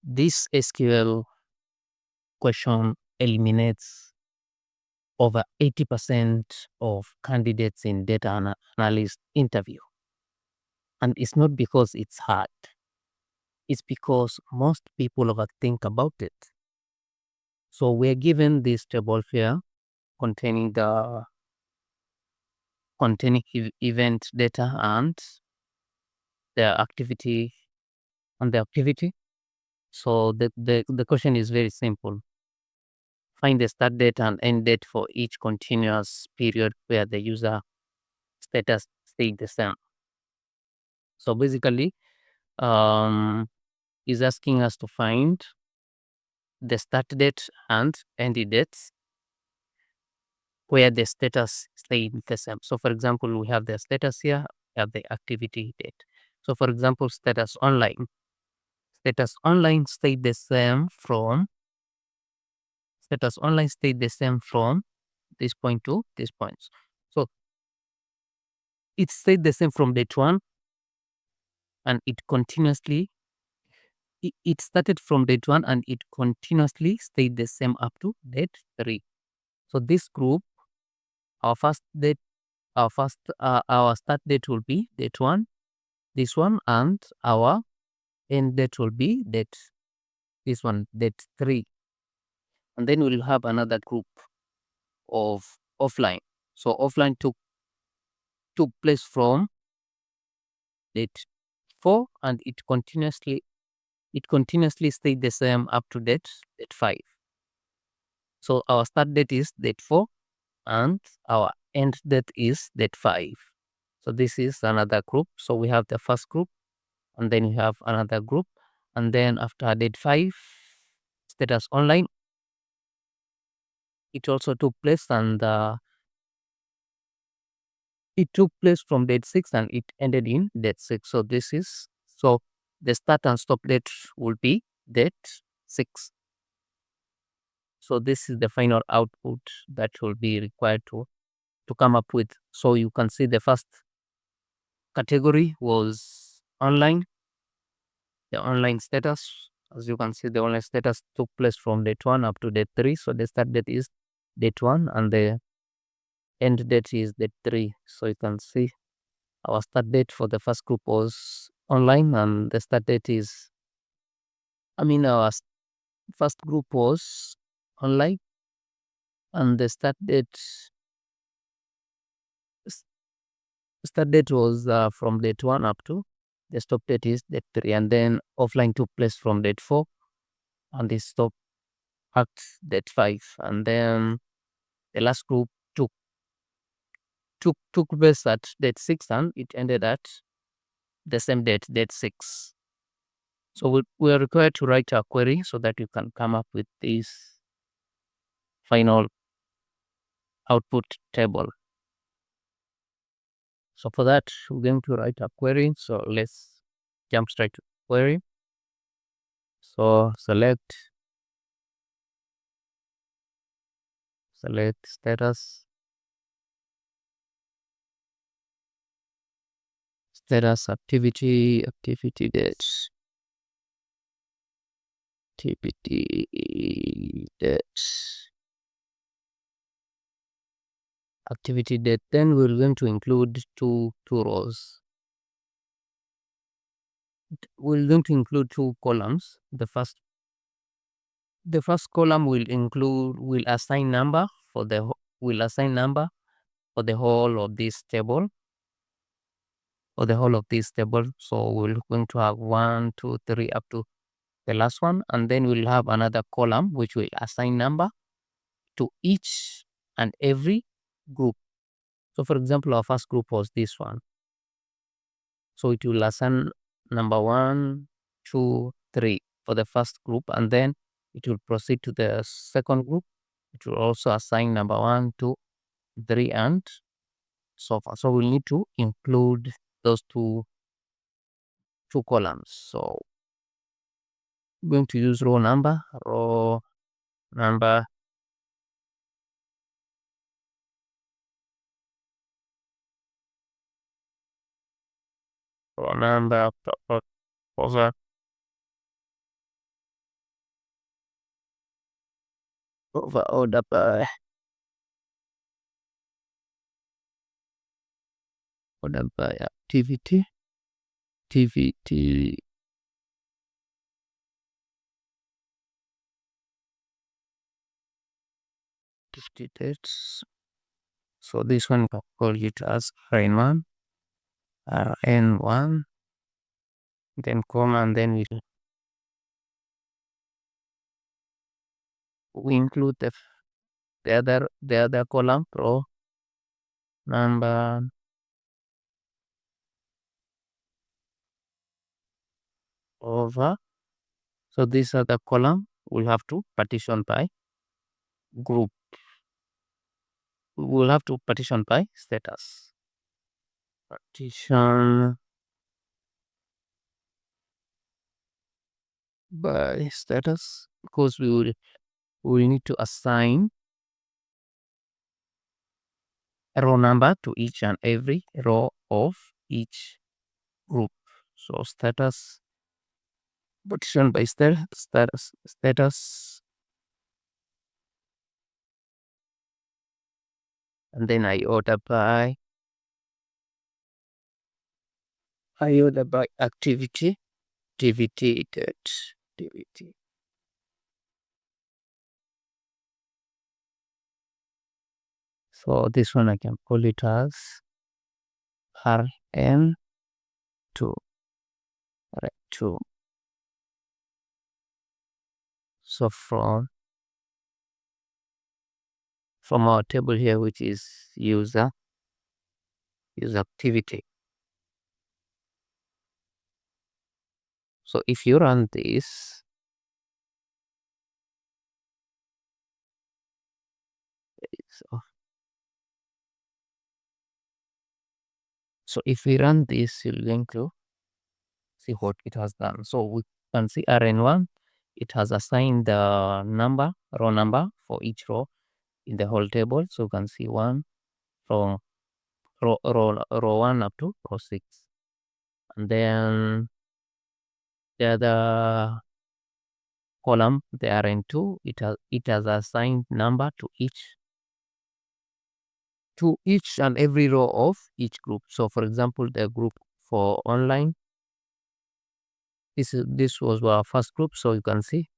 This SQL question eliminates over 80% of candidates in data analyst interview. And it's not because it's hard. It's because most people overthink about it. So we're given this table here containing event data and their activity and the activity. So the question is very simple. Find the start date and end date for each continuous period where the user status stayed the same. So basically, is asking us to find the start date and end dates where the status stayed the same. So for example, we have the status here, we have the activity date. So for example, status online stayed the same from this point to this point. So it stayed the same from date 1 and it started from date 1 and it continuously stayed the same up to date 3. So this group, our start date will be date 1, this one, and our end date will be date 3. And then we'll have another group of offline. So offline took place from date 4 and it continuously stayed the same up to date 5. So our start date is date 4 and our end date is date 5. So this is another group. So we have the first group and then we have another group, and then after date 5 status online, it also took place, and it took place from date 6 and it ended in date 6. So the start and stop date will be date 6. So this is the final output that will be required to come up with. So you can see the first category was online, the online status. As you can see, the online status took place from date 1 up to date 3. So the start date is date 1 and the end date is date 3. So you can see our start date for the first group was online and the start date is, our first group was online and the start date was from date 1 up to the stop date is date 3, and then offline took place from date 4 and the stop at date 5, and then the last group took place at date 6 and it ended at the same date 6. So we are required to write a query so that you can come up with this final output table. So for that, we're going to write a query. So let's jump straight to query. So select status activity date, activity date. Then we're going to include two rows. We're going to include two columns. The first column will assign number for the whole of this table. So we're going to have 1, 2, 3 up to the last one, and then we'll have another column which will assign number to each and every group. So for example, our first group was this one. So it will assign number 1, 2, 3 for the first group, and then it will proceed to the second group. It will also assign number 1, 2, 3, and so far. So we'll need to include those two columns. So I'm going to use row number, ordered by activity, activity dates. So this one can call it as N1, N1, then comma, and then we include the other column, row number over. So these are the column we have to partition by group. We'll have to partition by status. Partition by status, because we need to assign a row number to each and every row of each group. So status, partition by status, and then I order by activity, activity. So this one I can call it as RN2, right? So from our table here, which is user activity. So if you run this, so if we run this, you're going to see what it has done. So we can see RN1, it has assigned the row number for each row in the whole table. So you can see one from row 1 up to row 6. And then the other column, the RN2, it has assigned number to each and every row of each group. So for example, the group for online, this was our first group. So you can see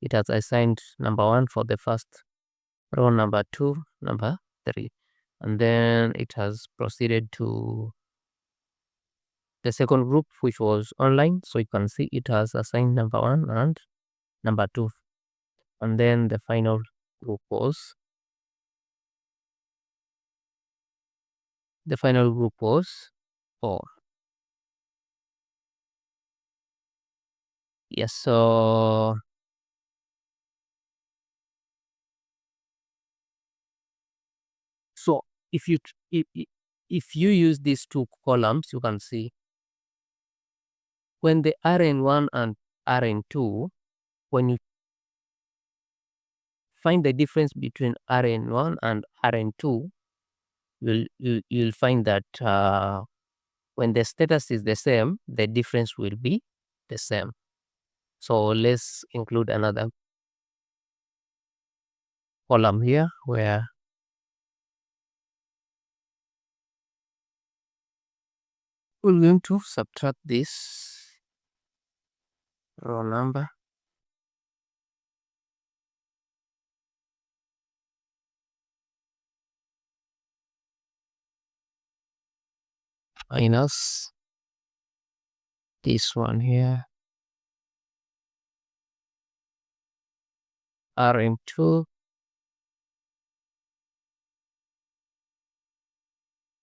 it has assigned number 1 for the first row, number 2, number 3. And then it has proceeded to the second group, which was online. So you can see it has assigned number 1 and number 2. And then the final group was 4. Yes, so if you if you use these two columns, you can see when the RN1 and RN2, when you find the difference between RN1 and RN2, you'll find that when the status is the same, the difference will be the same. So let's include another column here where we're going to subtract this row number minus this one here, RN2,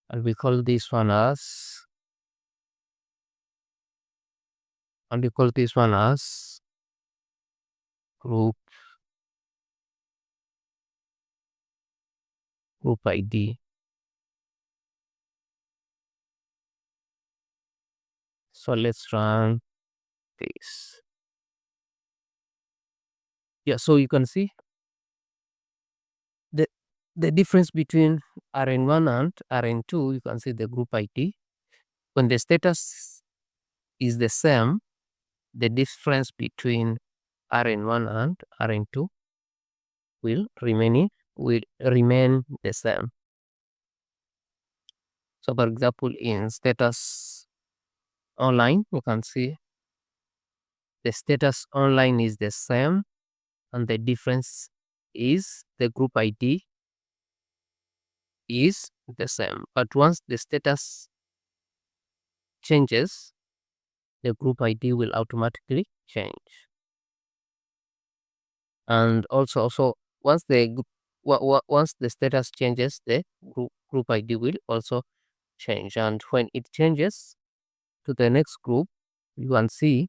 and we call this one as group ID. So let's run this. Yeah, so you can see the difference between RN1 and RN2. You can see the group ID. When the status is the same, the difference between RN1 and RN2 will remain the same. So for example, in status online, you can see the status online is the same, and the difference is the group ID is the same. But once the status changes, the group ID will automatically change. And also once once the status changes, the group ID will also change. And when it changes to the next group, you can see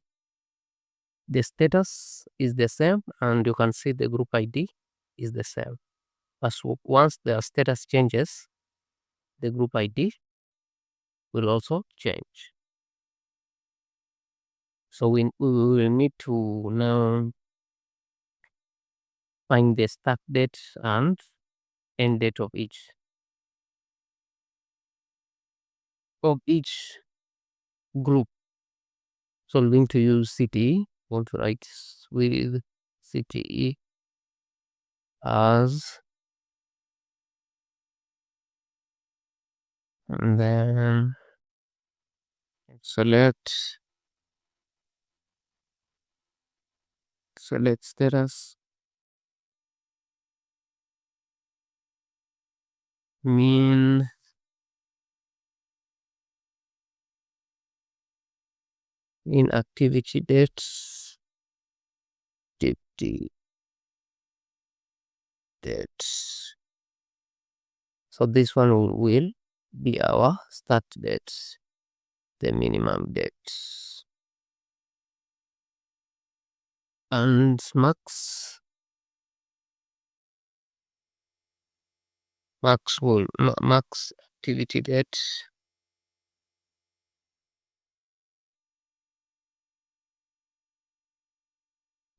the status is the same, and you can see the group ID is the same. But once the status changes, the group ID will also change. So we will need to now find the start date and end date of each group. So I'm going to use CTE. Want to write with CTE as, and then select status, mean activity dates, dates. So this one will be our start dates, the minimum dates, and max activity date.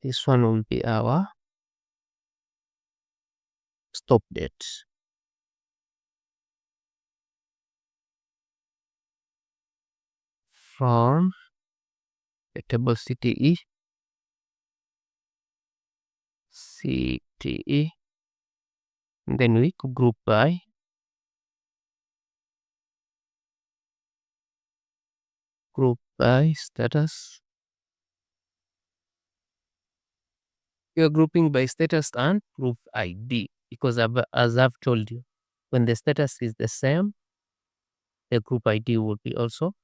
This one will be our stop date. From the table CTE, then we group by status. We are grouping by status and group ID, because as I've told you, when the status is the same, the group ID will be also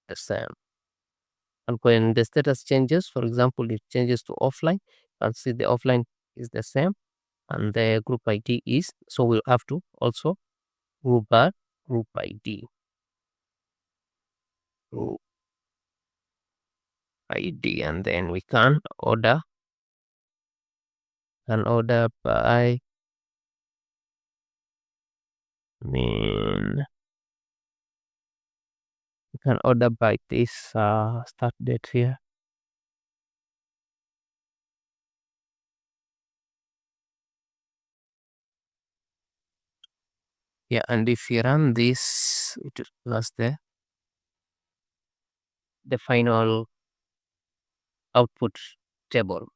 the same. And when the status changes, for example, it changes to offline, and see the offline is the same and the group ID is, so we'll have to also group by group ID. Group ID, and then we can order by mean. You can order by this start date here. Yeah, and if you run this, it was the final output table.